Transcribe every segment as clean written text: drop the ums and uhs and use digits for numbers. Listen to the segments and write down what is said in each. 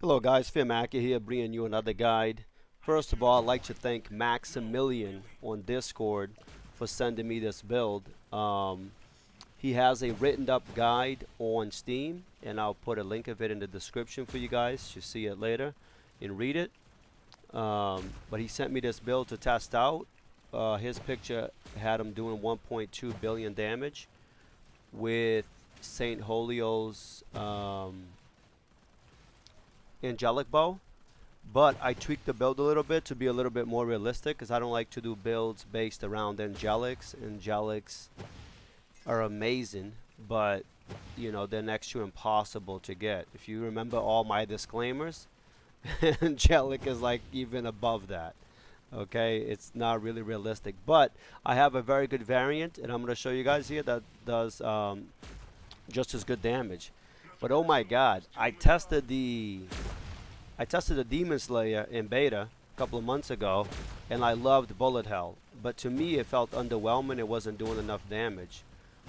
Hello guys, Fearmaky here bringing you another guide. First of all, I'd like to thank Maximillian on Discord for sending me this build. He has a written up guide on Steam and I'll put a link of it in the description for you guys to see it later and read it. But he sent me this build to test out. His picture had him doing 1.2 billion damage with Saint Holio's Angelic bow, but I tweaked the build a little bit to be a little bit more realistic because I don't like to do builds based around Angelics. Angelics are amazing, but you know they're next to impossible to get. If you remember all my disclaimers, Angelic is like even above that. Okay, it's not really realistic, but I have a very good variant, and I'm going to show you guys here that does just as good damage. But oh my God, I tested the Demon Slayer in beta a couple of months ago, and I loved Bullet Hell. But to me, it felt underwhelming. It wasn't doing enough damage.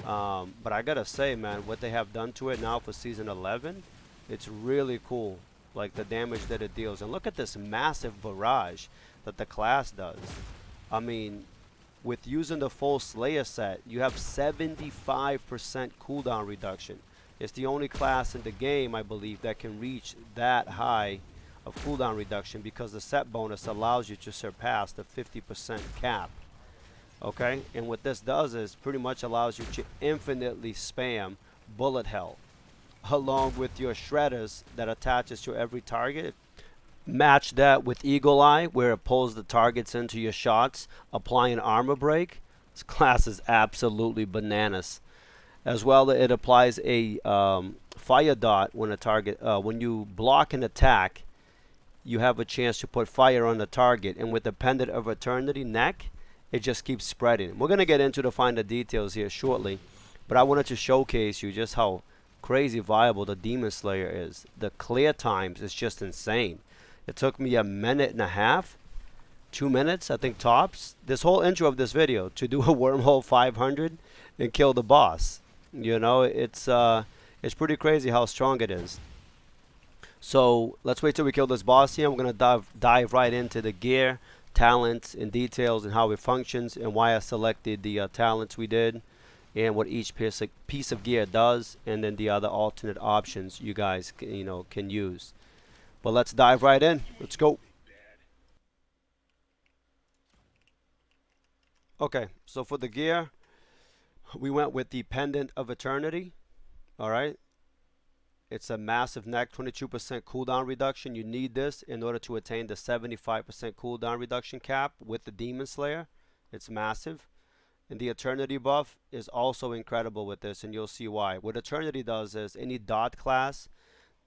But I gotta say, man, what they have done to it now for season 11, it's really cool. Like the damage that it deals, and look at this massive barrage that the class does. I mean, with using the full Slayer set, you have 75% cooldown reduction. It's the only class in the game, I believe, that can reach that high of cooldown reduction because the set bonus allows you to surpass the 50% cap. Okay, and what this does is pretty much allows you to infinitely spam bullet hell along with your shredders that attaches to every target. Match that with Eagle Eye, where it pulls the targets into your shots, applying armor break. This class is absolutely bananas. As well, it applies a fire dot when a target, when you block an attack, you have a chance to put fire on the target. And with the Pendant of Eternity neck, it just keeps spreading. We're going to get into the finer details here shortly, but I wanted to showcase you just how crazy viable the Demon Slayer is. The clear times is just insane. It took me a minute and a half, 2 minutes, I think tops, this whole intro of this video to do a wormhole 500 and kill the boss. You know, it's pretty crazy how strong it is. So let's wait till we kill this boss here. I'm going to dive right into the gear, talents, and details and how it functions and why I selected the talents we did and what each piece of gear does, and then the other alternate options you guys can use. But let's dive right in. Let's go. Okay, so for the gear, we went with the Pendant of Eternity. All right. It's a massive neck, 22% cooldown reduction. You need this in order to attain the 75% cooldown reduction cap with the Demon Slayer. It's massive. And the Eternity buff is also incredible with this, and you'll see why. What Eternity does is any dot class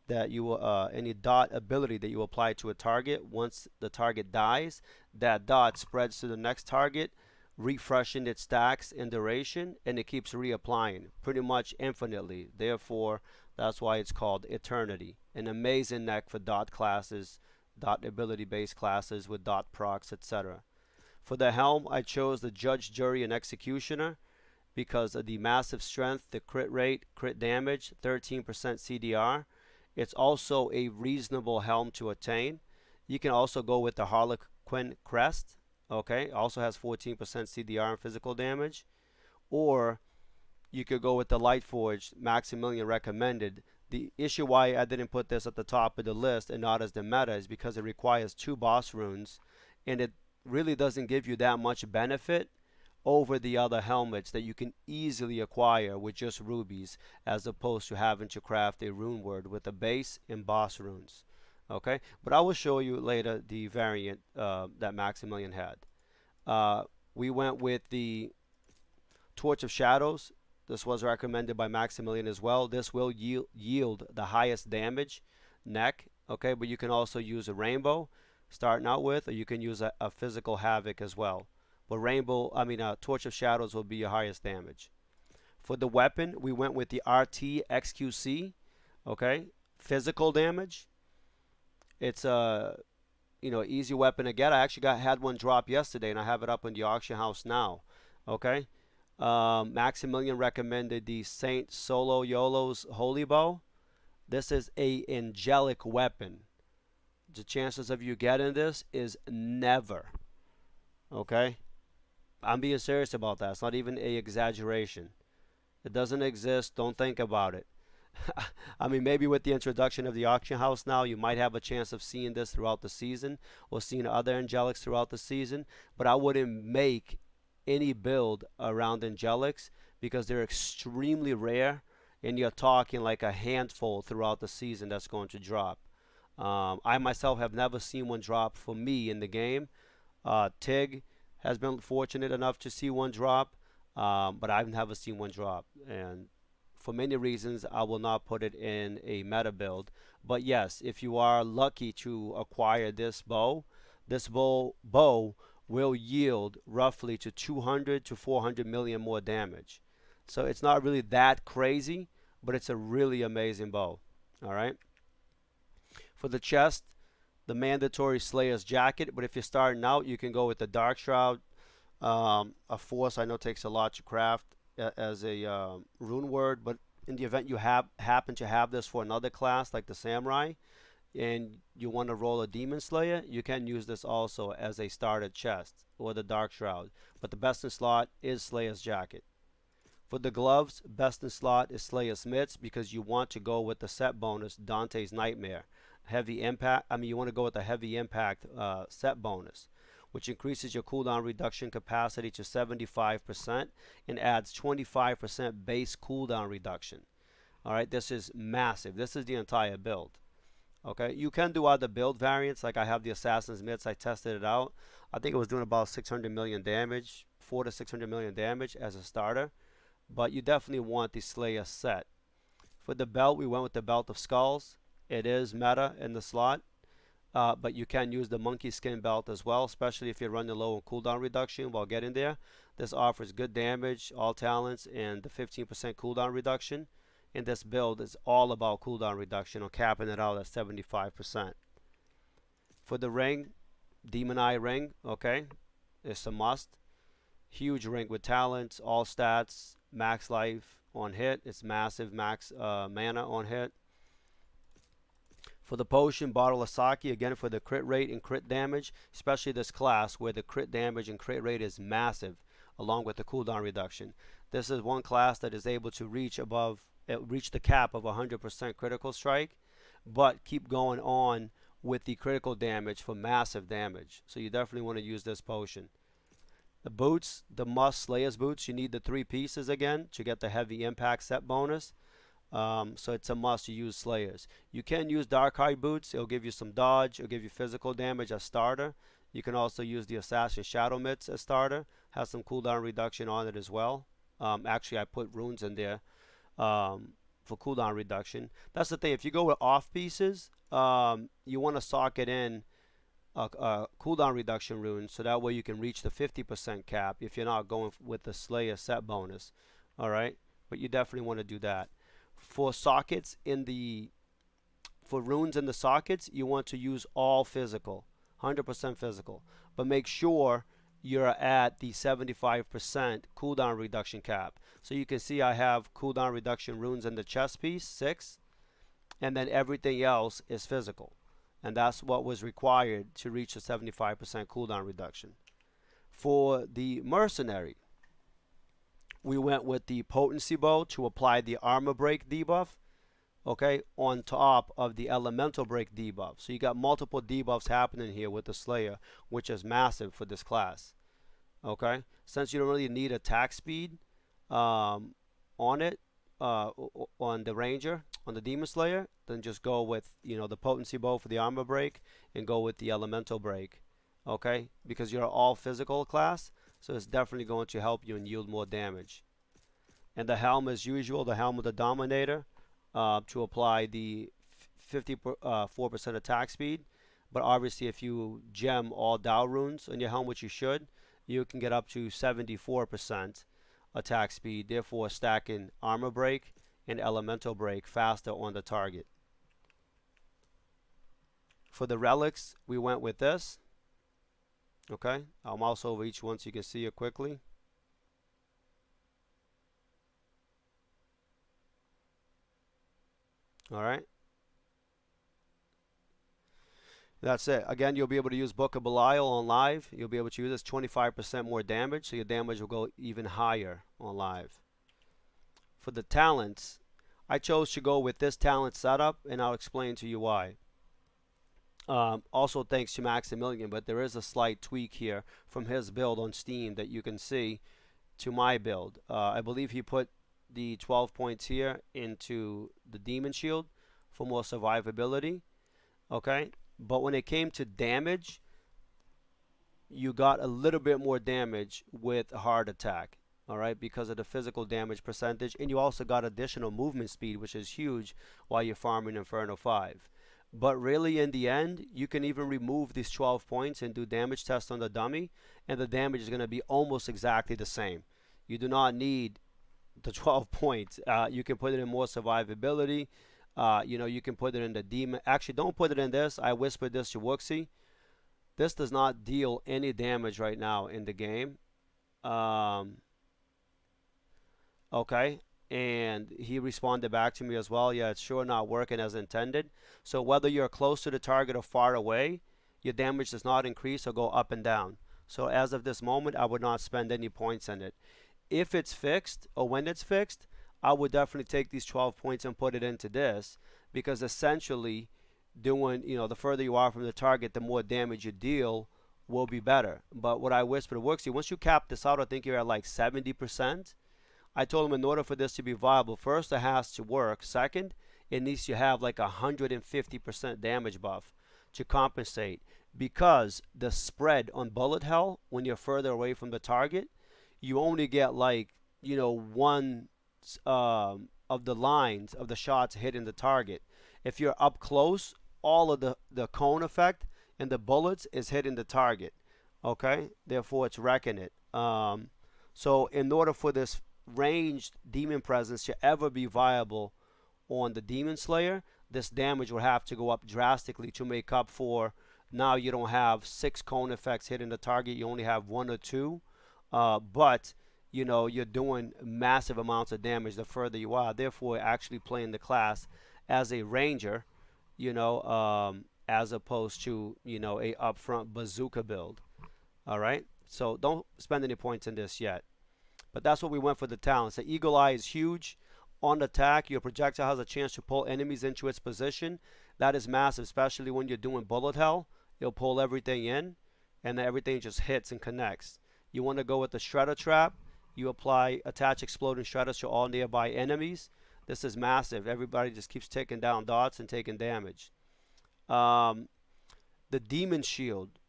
that you any dot ability that you apply to a target, once the target dies, that dot spreads to the next target, refreshing its stacks and duration, and it keeps reapplying pretty much infinitely. Therefore, that's why it's called Eternity. An amazing neck for dot classes, dot ability based classes with dot procs, etc. For the helm, I chose the Judge, Jury, and Executioner because of the massive strength, the crit rate, crit damage, 13% CDR. It's also a reasonable helm to attain. You can also go with the Harlequin Crest. Okay, also has 14% CDR and physical damage. Or you could go with the Lightforged, Maximillian recommended. The issue why I didn't put this at the top of the list and not as the meta is because it requires 2 boss runes, and it really doesn't give you that much benefit over the other helmets that you can easily acquire with just rubies, as opposed to having to craft a rune word with a base and boss runes. Okay, but I will show you later the variant that Maximillian had. We went with the Torch of Shadows. This was recommended by Maximillian as well. This will yield the highest damage neck. Okay, but you can also use a rainbow starting out with, or you can use a physical havoc as well. But Torch of Shadows will be your highest damage. For the weapon, we went with the RT XQC. Okay, physical damage. It's a easy weapon to get. I actually had one drop yesterday, and I have it up in the auction house now. Okay, Maximillian recommended the Saint Solo Yolo's Holy Bow. This is a angelic weapon. The chances of you getting this is never. Okay? I'm being serious about that. It's not even a exaggeration. It doesn't exist. Don't think about it. I mean, maybe with the introduction of the auction house now, you might have a chance of seeing this throughout the season or seeing other Angelics throughout the season. But I wouldn't make any build around Angelics because they're extremely rare, and you're talking like a handful throughout the season that's going to drop. I myself have never seen one drop for me in the game. Tig has been fortunate enough to see one drop, but I've never seen one drop. And for many reasons, I will not put it in a meta build. But yes, if you are lucky to acquire this bow will yield roughly to 200 to 400 million more damage. So it's not really that crazy, but it's a really amazing bow. All right. For the chest, the mandatory Slayer's jacket, but if you're starting out, you can go with the Dark Shroud. A force I know takes a lot to craft as a rune word, but in the event you happen to have this for another class like the Samurai, and you want to roll a Demon Slayer, you can use this also as a starter chest or the Dark Shroud. But the best in slot is Slayer's jacket. For the gloves, best in slot is Slayer's mitts because you want to go with the set bonus Dante's Nightmare. Heavy impact. I mean, you want to go with the heavy impact set bonus, which increases your cooldown reduction capacity to 75% and adds 25% base cooldown reduction. All right, this is massive. This is the entire build. Okay, you can do other build variants, like I have the Assassin's Mitts. I tested it out. I think it was doing about 600 million damage, 4 to 600 million damage as a starter. But you definitely want the Slayer set. For the belt, we went with the Belt of Skulls. It is meta in the slot. But you can use the monkey skin belt as well, especially if you're running low on cooldown reduction while getting there. This offers good damage, all talents, and the 15% cooldown reduction. And this build is all about cooldown reduction or capping it out at 75%. For the ring, Demon Eye ring, okay, it's a must. Huge ring with talents, all stats, max life on hit. It's massive max mana on hit. For the potion, Bottle of Sake, again for the crit rate and crit damage, especially this class where the crit damage and crit rate is massive, along with the cooldown reduction. This is one class that is able to reach the cap of 100% critical strike, but keep going on with the critical damage for massive damage. So you definitely want to use this potion. The boots, the must Slayer's boots, you need the 3 pieces again to get the heavy impact set bonus. So it's a must to use Slayers. You can use Dark-Hide boots. It'll give you some dodge. It'll give you physical damage as starter. You can also use the Assassin Shadow Mitts as starter. Has some cooldown reduction on it as well. Actually, I put runes in there for cooldown reduction. That's the thing. If you go with off pieces, you want to socket in a cooldown reduction rune so that way you can reach the 50% cap if you're not going with the Slayer set bonus. All right, but you definitely want to do that. For sockets for runes in the sockets, you want to use all physical, 100% physical, but make sure you're at the 75% cooldown reduction cap. So you can see I have cooldown reduction runes in the chest piece, 6, and then everything else is physical. And that's what was required to reach a 75% cooldown reduction. For the Mercenary, we went with the Potency Bow to apply the Armor Break debuff, okay, on top of the Elemental Break debuff. So you got multiple debuffs happening here with the Slayer, which is massive for this class, okay? Since you don't really need attack speed on it, on the Ranger, on the Demon Slayer, then just go with, the Potency Bow for the Armor Break and go with the Elemental Break, okay? Because you're all physical class, so it's definitely going to help you and yield more damage. And the helm, as usual, the helm of the Dominator to apply the 54% attack speed. But obviously, if you gem all Dow runes on your helm, which you should, you can get up to 74% attack speed, therefore stacking Armor Break and Elemental Break faster on the target. For the Relics, we went with this. Okay, I'll mouse over each one so you can see it quickly. All right. That's it. Again, you'll be able to use Book of Belial on live. You'll be able to use this 25% more damage, so your damage will go even higher on live. For the talents, I chose to go with this talent setup, and I'll explain to you why. Also thanks to Maximillian, but there is a slight tweak here from his build on Steam that you can see to my build. I believe he put the 12 points here into the Demon Shield for more survivability. Okay, but when it came to damage, you got a little bit more damage with a hard attack. All right, because of the physical damage percentage, and you also got additional movement speed, which is huge while you're farming Inferno 5. But really, in the end, you can even remove these 12 points and do damage test on the dummy, and the damage is going to be almost exactly the same. You do not need the 12 points. You can put it in more survivability. You can put it in the demon. Actually, don't put it in this. I whispered this to Wooksy. This does not deal any damage right now in the game. Okay, and he responded back to me as well. Yeah, it's sure not working as intended. So whether you're close to the target or far away, your damage does not increase or go up and down. So as of this moment, I would not spend any points in it. If it's fixed, or when it's fixed, I would definitely take these 12 points and put it into this, because essentially doing, the further you are from the target, the more damage you deal will be better. But what I whispered to Wooksy, once you cap this out, I think you're at like 70%. I told him in order for this to be viable, first it has to work. Second, it needs to have like 150% damage buff to compensate, because the spread on bullet hell when you're further away from the target, you only get like one of the lines of the shots hitting the target. If you're up close, all of the cone effect and the bullets is hitting the target. Okay, therefore it's wrecking it. So in order for this ranged demon presence to ever be viable on the Demon Slayer, this damage would have to go up drastically to make up for, now you don't have 6 cone effects hitting the target, you only have 1 or 2, but you're doing massive amounts of damage the further you are, therefore actually playing the class as a ranger, as opposed to a upfront bazooka build. All right, so don't spend any points in this yet. But that's what we went for the talents. The Eagle Eye is huge. On attack, your projectile has a chance to pull enemies into its position. That is massive, especially when you're doing bullet hell. It'll pull everything in, and then everything just hits and connects. You want to go with the Shredder Trap. You attach exploding shredders to all nearby enemies. This is massive. Everybody just keeps taking down dots and taking damage. The Demon Shield,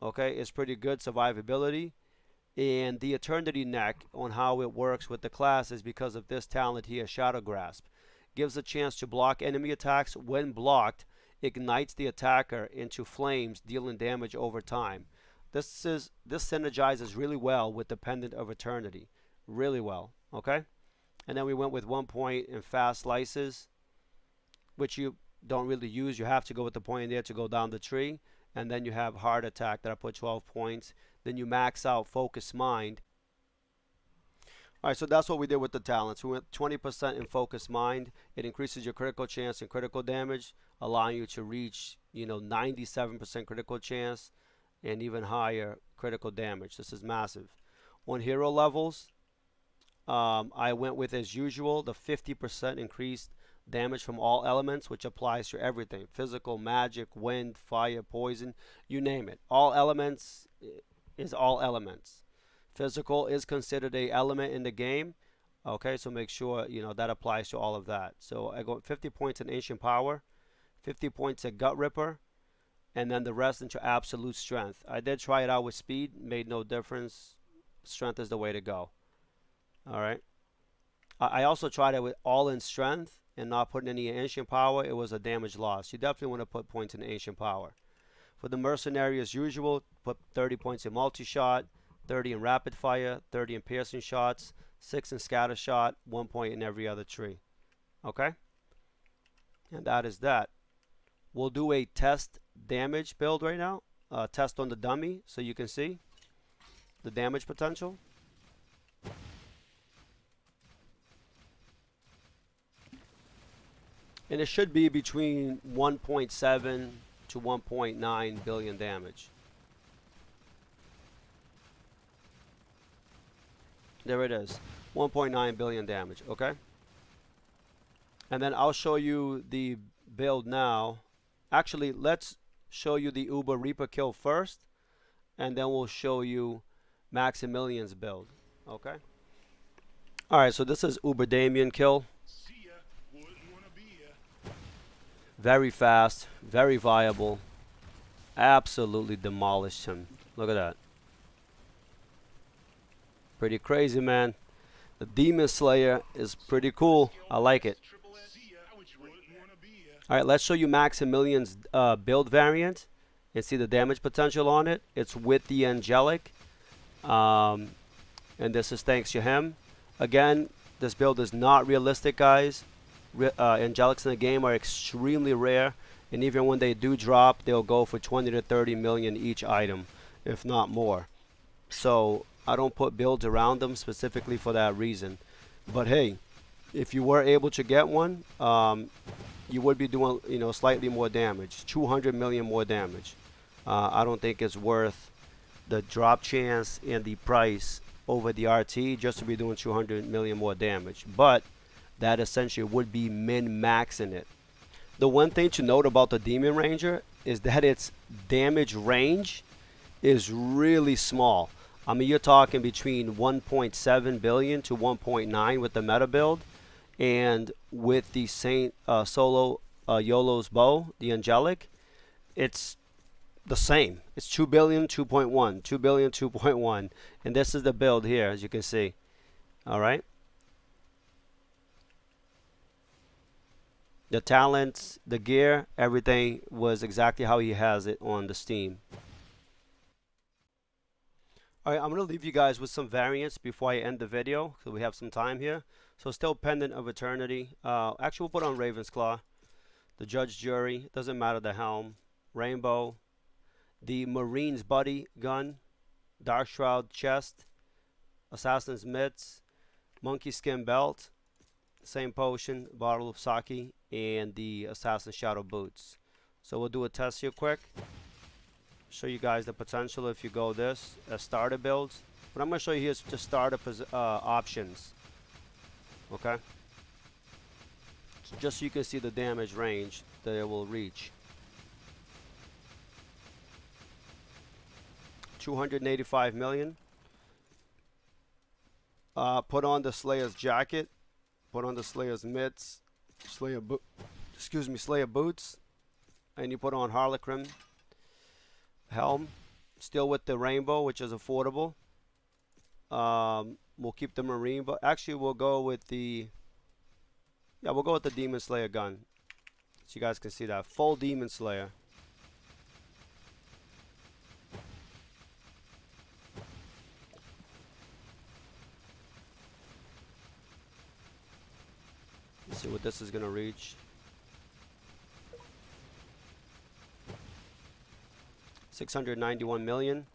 okay, is pretty good survivability. And the Eternity Neck on how it works with the class is because of this talent here, Shadow Grasp. Gives a chance to block enemy attacks. When blocked, ignites the attacker into flames, dealing damage over time. This synergizes really well with the Pendant of Eternity. Really well, okay? And then we went with 1 point in Fast Slices, which you don't really use. You have to go with the point in there to go down the tree. And then you have Heart Attack that I put 12 points. Then you max out Focus Mind. Alright, so that's what we did with the talents. We went 20% in Focus Mind. It increases your critical chance and critical damage, allowing you to reach 97% critical chance and even higher critical damage. This is massive. On hero levels, I went with, as usual, the 50% increased damage from all elements, which applies to everything: physical, magic, wind, fire, poison, you name it. All elements is all elements. Physical is considered a element in the game. Okay, so make sure that applies to all of that. So I go 50 points in Ancient Power, 50 points at Gut Ripper, and then the rest into Absolute Strength. I did try it out with Speed, made no difference. Strength is the way to go. Alright. I also tried it with all in Strength and not putting any Ancient Power. It was a damage loss. You definitely want to put points in Ancient Power. For the Mercenary, as usual, put 30 points in Multi-Shot, 30 in Rapid Fire, 30 in Piercing Shots, 6 in Scatter Shot, 1 point in every other tree. Okay? And that is that. We'll do a test damage build right now. Test on the dummy so you can see the damage potential. And it should be between 1.7 to 1.9 billion damage. There it is, 1.9 billion damage, okay? And then I'll show you the build now. Actually, let's show you the Uber Reaper kill first, and then we'll show you Maximillian's build, okay? Alright, so this is Uber Damien kill. Very fast, very viable. Absolutely demolished him. Look at that. Pretty crazy, man. The Demon Slayer is pretty cool. I like it. Alright, let's show you Maximillian's build variant and see the damage potential on it. It's with the Angelic. And this is thanks to him. Again, this build is not realistic, guys. Angelics in the game are extremely rare. And even when they do drop, they'll go for 20 to 30 million each item, if not more. So I don't put builds around them specifically for that reason. But hey, if you were able to get one, you would be doing, you know, slightly more damage, 200 million more damage. I don't think it's worth the drop chance and the price over the RT just to be doing 200 million more damage. But that essentially would be min-maxing it. The one thing to note about the Demon Ranger is that its damage range is really small. I mean, you're talking between 1.7 billion to 1.9 with the meta build. And with the Saint Solo YOLO's bow, the Angelic, it's the same. It's 2 billion, 2.1, 2 billion, 2.1. And this is the build here, as you can see. All right. The talents, the gear, everything was exactly how he has it on the Steam. All right, I'm going to leave you guys with some variants before I end the video, because we have some time here. So still Pendant of Eternity. Actually, we'll put on Raven's Claw. The Judge Jury. Doesn't matter the helm. Rainbow. The Marine's Buddy gun. Dark Shroud chest. Assassin's Mitts. Monkey Skin belt. Same potion. Bottle of sake. And the Assassin's Shadow boots. So we'll do a test here quick. Show you guys the potential if you go this as starter builds. What I'm going to show you here is just starter options. Okay, just so you can see the damage range that it will reach. 285 million. Put on the Slayer's jacket. Put on the Slayer's mitts. Slayer boots. And you put on Harlequin helm. Still with the rainbow, which is affordable. We'll keep the Marine, but actually we'll go with the Demon Slayer gun. So you guys can see that. Full Demon Slayer. Let's see what this is going to reach. 691 million.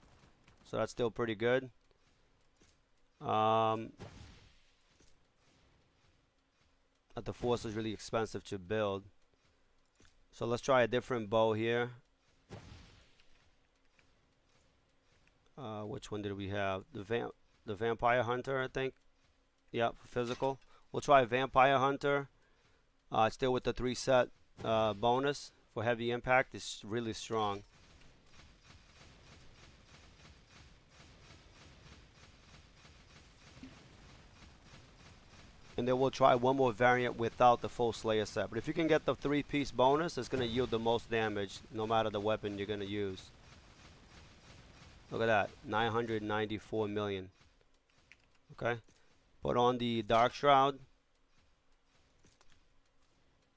So that's still pretty good. The Force is really expensive to build. So let's try a different bow here. Which one did we have? The Vampire Hunter, I think. Yeah, for physical. We'll try Vampire Hunter. Still with the 3-set bonus for heavy impact. It's really strong. And then we'll try one more variant without the full Slayer set. But if you can get the 3-piece bonus, it's going to yield the most damage no matter the weapon you're going to use. Look at that. 994 million. Okay. Put on the Dark Shroud.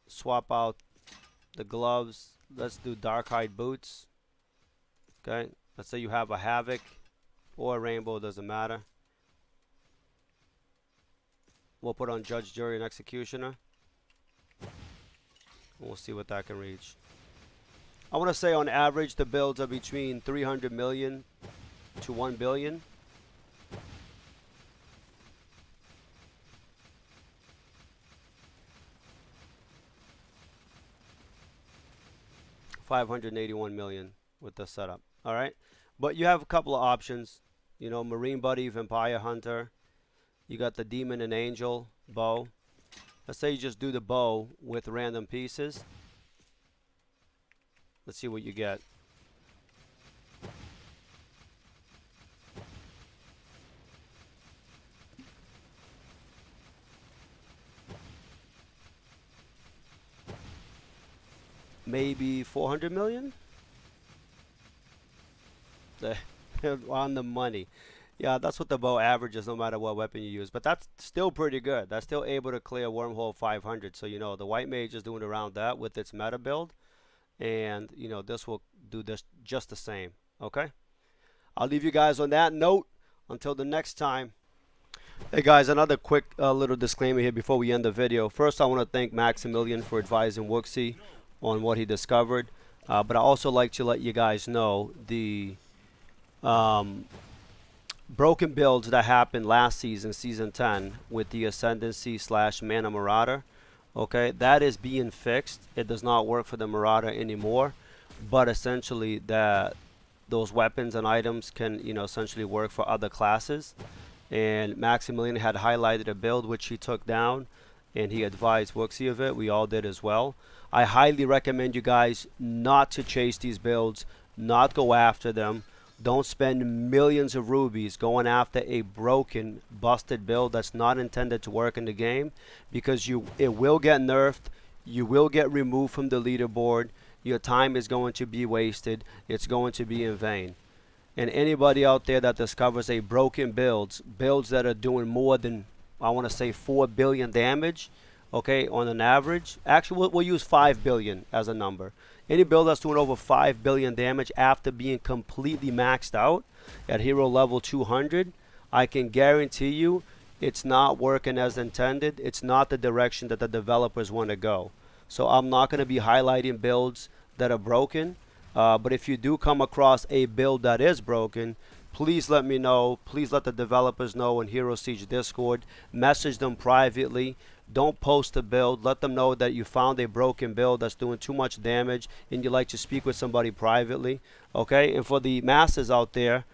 Swap out the gloves. Let's do Dark-Hide boots. Okay. Let's say you have a Havoc or a Rainbow. Doesn't matter. We'll put on Judge, Jury, and Executioner. We'll see what that can reach. I want to say on average the builds are between 300 million to 1 billion. 581 million with this setup. All right, but you have a couple of options. You know, Marine Buddy, Vampire Hunter. You got the Demon and Angel bow. Let's say you just do the bow with random pieces. Let's see what you get. Maybe 400 million? On the money. Yeah, that's what the bow averages no matter what weapon you use. But that's still pretty good. That's still able to clear wormhole 500. So, you know, the white mage is doing around that with its meta build. And, you know, this will do this just the same. Okay? I'll leave you guys on that note. Until the next time. Hey guys, another quick little disclaimer here before we end the video. First, I want to thank Maximillian for advising Wooksy on what he discovered. But I also like to let you guys know the broken builds that happened last season, season 10, with the Ascendancy / Mana Marauder. Okay, that is being fixed. It does not work for the Marauder anymore, but essentially those weapons and items can, you know, essentially work for other classes. And Maximillian had highlighted a build which he took down, and he advised Wooksy of it. We all did as well. I highly recommend you guys not to chase these builds, not go after them. Don't spend millions of rubies going after a broken, busted build that's not intended to work in the game, because it will get nerfed, you will get removed from the leaderboard, your time is going to be wasted, it's going to be in vain. And anybody out there that discovers a broken builds that are doing more than, I want to say, 4 billion damage, okay, on an average, actually we'll use 5 billion as a number. Any build that's doing over 5 billion damage after being completely maxed out at hero level 200, I can guarantee you it's not working as intended. It's not the direction that the developers want to go. So I'm not going to be highlighting builds that are broken. But if you do come across a build that is broken, please let me know. Please let the developers know in herosiege Discord. Message them privately. Don't post the build. Let them know that you found a broken build that's doing too much damage and you'd like to speak with somebody privately. Okay? And for the masses out there,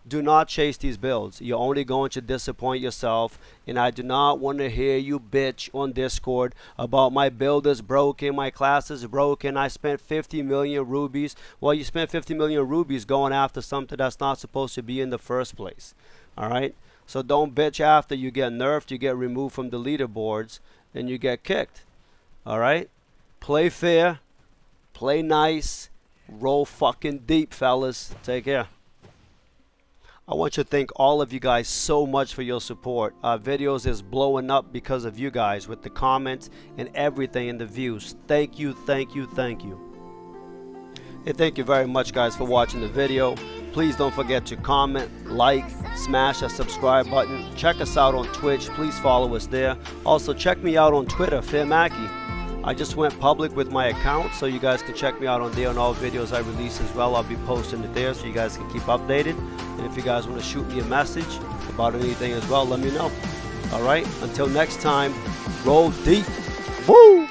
do not chase these builds. You're only going to disappoint yourself. And I do not want to hear you bitch on Discord about my build is broken, my class is broken, I spent 50 million rubies. Well, you spent 50 million rubies going after something that's not supposed to be in the first place. Alright? So don't bitch after you get nerfed, you get removed from the leaderboards, and you get kicked. Alright? Play fair, play nice, roll fucking deep, fellas. Take care. I want to thank all of you guys so much for your support. Our videos is blowing up because of you guys with the comments and everything and the views. Thank you, thank you, thank you. And thank you very much guys for watching the video. Please don't forget to comment, like, smash that subscribe button. Check us out on Twitch. Please follow us there. Also check me out on Twitter, Fearmaky. I just went public with my account, so you guys can check me out on there on all videos I release as well. I'll be posting it there so you guys can keep updated. And if you guys want to shoot me a message about anything as well, let me know. Alright, until next time, roll deep. Woo!